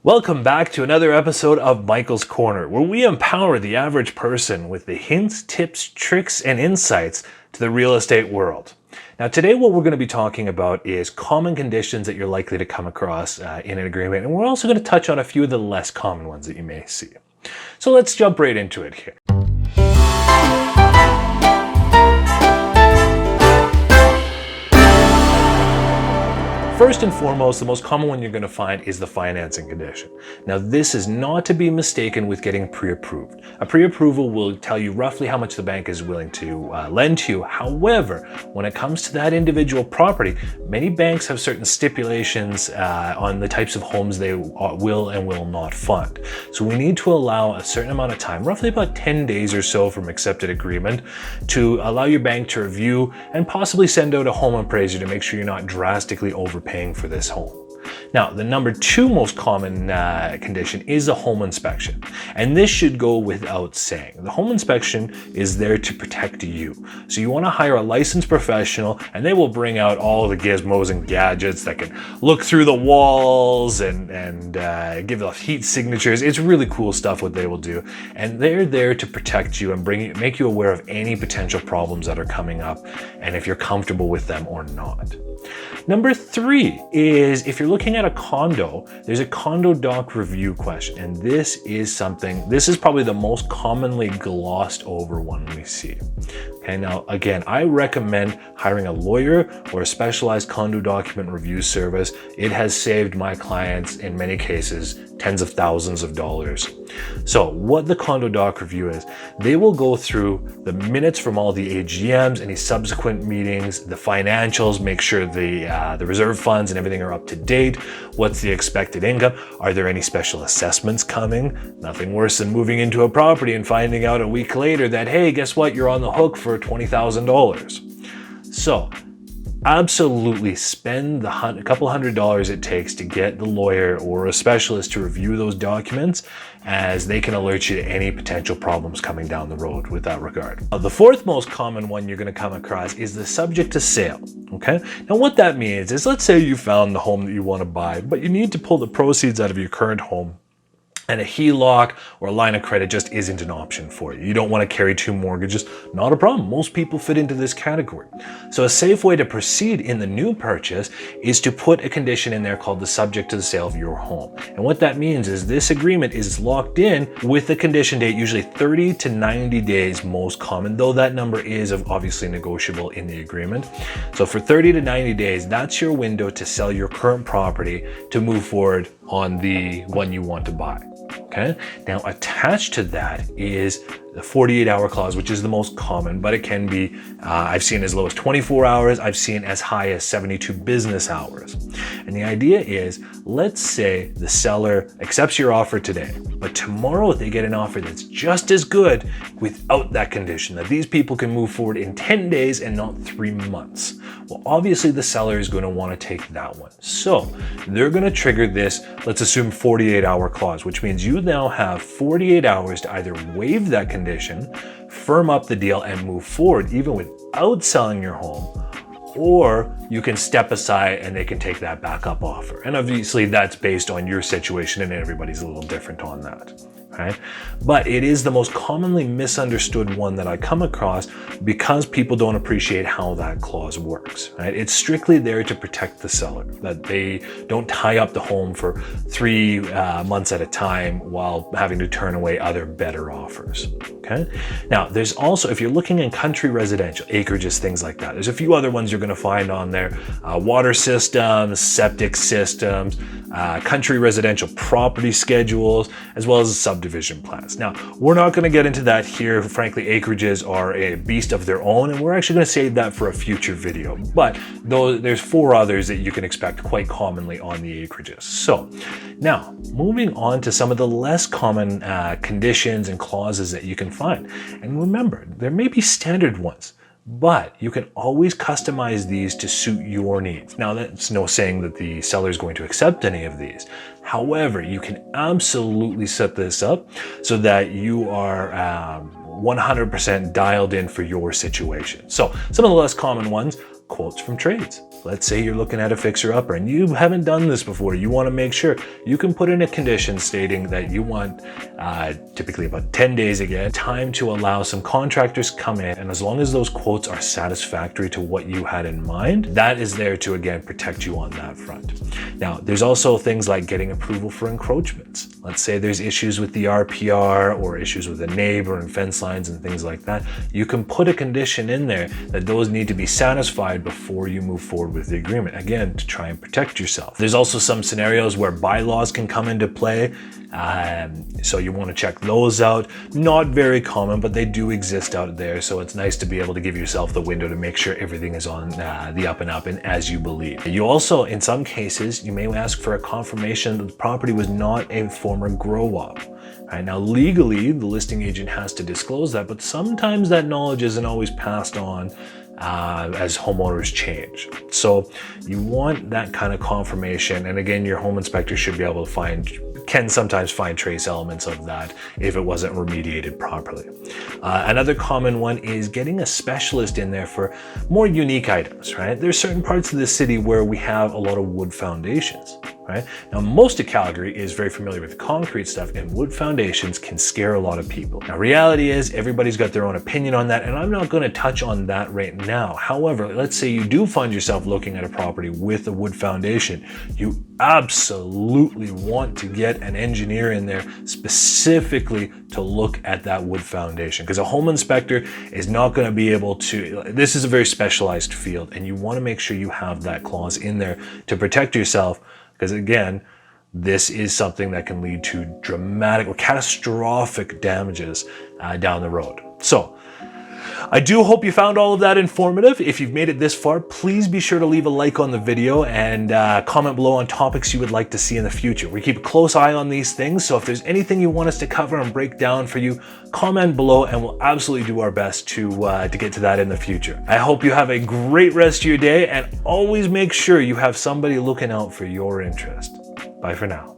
Welcome back to another episode of Michael's Corner, where we empower the average person with the hints, tips, tricks, and insights to the real estate world. Now, today what we're going to be talking about is common conditions that you're likely to come across in an agreement, and we're also going to touch on a few of the less common ones that you may see. So let's jump right into it here. First and foremost, the most common one you're going to find is the financing condition. Now, this is not to be mistaken with getting pre-approved. A pre-approval will tell you roughly how much the bank is willing to lend to you. However, when it comes to that individual property, many banks have certain stipulations on the types of homes they will and will not fund. So we need to allow a certain amount of time, roughly about 10 days or so from accepted agreement, to allow your bank to review and possibly send out a home appraiser to make sure you're not drastically overpaying for this home. Now, the number two most common condition is a home inspection. And this should go without saying. The home inspection is there to protect you. So you want to hire a licensed professional, and they will bring out all the gizmos and gadgets that can look through the walls and give off heat signatures. It's really cool stuff what they will do. And they're there to protect you and make you aware of any potential problems that are coming up and if you're comfortable with them or not. Number three is if you're looking at a condo, there's a Condo Doc review question. And this is probably the most commonly glossed over one we see. Okay, now again, I recommend hiring a lawyer or a specialized condo document review service. It has saved my clients, in many cases, tens of thousands of dollars. So what the Condo Doc review is, they will go through the minutes from all the AGMs, any subsequent meetings, the financials, make sure the reserve funds and everything are up to date. What's the expected income? Are there any special assessments coming? Nothing worse than moving into a property and finding out a week later that, hey, guess what? You're on the hook for $20,000. So absolutely spend a couple $100 it takes to get the lawyer or a specialist to review those documents, as they can alert you to any potential problems coming down the road with that regard. The fourth most common one you're going to come across is the subject to sale. Okay, now what that means is, let's say you found the home that you want to buy, but you need to pull the proceeds out of your current home, and a HELOC or a line of credit just isn't an option for you. You don't want to carry two mortgages. Not a problem. Most people fit into this category. So a safe way to proceed in the new purchase is to put a condition in there called the subject to the sale of your home. And what that means is this agreement is locked in with the condition date, usually 30 to 90 days most common, though that number is obviously negotiable in the agreement. So for 30 to 90 days, that's your window to sell your current property to move forward on the one you want to buy. Okay. Now, attached to that is the 48-hour clause, which is the most common, but it can be, I've seen as low as 24 hours. I've seen as high as 72 business hours. And the idea is, let's say the seller accepts your offer today, but tomorrow they get an offer that's just as good without that condition, that these people can move forward in 10 days and not 3 months. Well, obviously the seller is going to want to take that one. So they're going to trigger this, let's assume 48-hour clause, which means you now have 48 hours to either waive that condition, firm up the deal, and move forward even without selling your home, or you can step aside and they can take that backup offer. And obviously that's based on your situation, and everybody's a little different on that. Right? But it is the most commonly misunderstood one that I come across because people don't appreciate how that clause works. Right? It's strictly there to protect the seller, that they don't tie up the home for 3 months at a time while having to turn away other better offers. Okay. Now, there's also, if you're looking in country residential, acreages, things like that, there's a few other ones you're going to find on there: water systems, septic systems, country residential property schedules, as well as subdivision plans. Now, we're not going to get into that here. Frankly, acreages are a beast of their own, and we're actually going to save that for a future video. But there's 4 others that you can expect quite commonly on the acreages. So now, moving on to some of the less common conditions and clauses that you can find. And remember, there may be standard ones, but you can always customize these to suit your needs. Now, that's no saying that the seller is going to accept any of these. However, you can absolutely set this up so that you are 100% dialed in for your situation. So some of the less common ones: quotes from trades. Let's say you're looking at a fixer-upper and you haven't done this before. You want to make sure you can put in a condition stating that you want typically about 10 days again, time to allow some contractors come in. And as long as those quotes are satisfactory to what you had in mind, that is there to, again, protect you on that front. Now, there's also things like getting approval for encroachments. Let's say there's issues with the RPR or issues with a neighbor and fence lines and things like that. You can put a condition in there that those need to be satisfied before you move forward with the agreement, again, to try and protect yourself. There's also some scenarios where bylaws can come into play, so you want to check those out. Not very common, but they do exist out there, so it's nice to be able to give yourself the window to make sure everything is on the up and up and as you believe. You also, in some cases, you may ask for a confirmation that the property was not a former grow-up. Right, now, legally, the listing agent has to disclose that, but sometimes that knowledge isn't always passed on as homeowners change. So you want that kind of confirmation. And again, your home inspector should be able to can sometimes find trace elements of that if it wasn't remediated properly. Another common one is getting a specialist in there for more unique items, right? There's certain parts of the city where we have a lot of wood foundations. Right? Now, most of Calgary is very familiar with concrete stuff, and wood foundations can scare a lot of people. Now, reality is everybody's got their own opinion on that, and I'm not going to touch on that right now. However, let's say you do find yourself looking at a property with a wood foundation. You absolutely want to get an engineer in there specifically to look at that wood foundation, because a home inspector is not going to be able to. This is a very specialized field, and you want to make sure you have that clause in there to protect yourself. Because again, this is something that can lead to dramatic or catastrophic damages down the road. So I do hope you found all of that informative. If you've made it this far, please be sure to leave a like on the video and comment below on topics you would like to see in the future. We keep a close eye on these things, so if there's anything you want us to cover and break down for you, comment below and we'll absolutely do our best to get to that in the future. I hope you have a great rest of your day, and always make sure you have somebody looking out for your interest. Bye for now.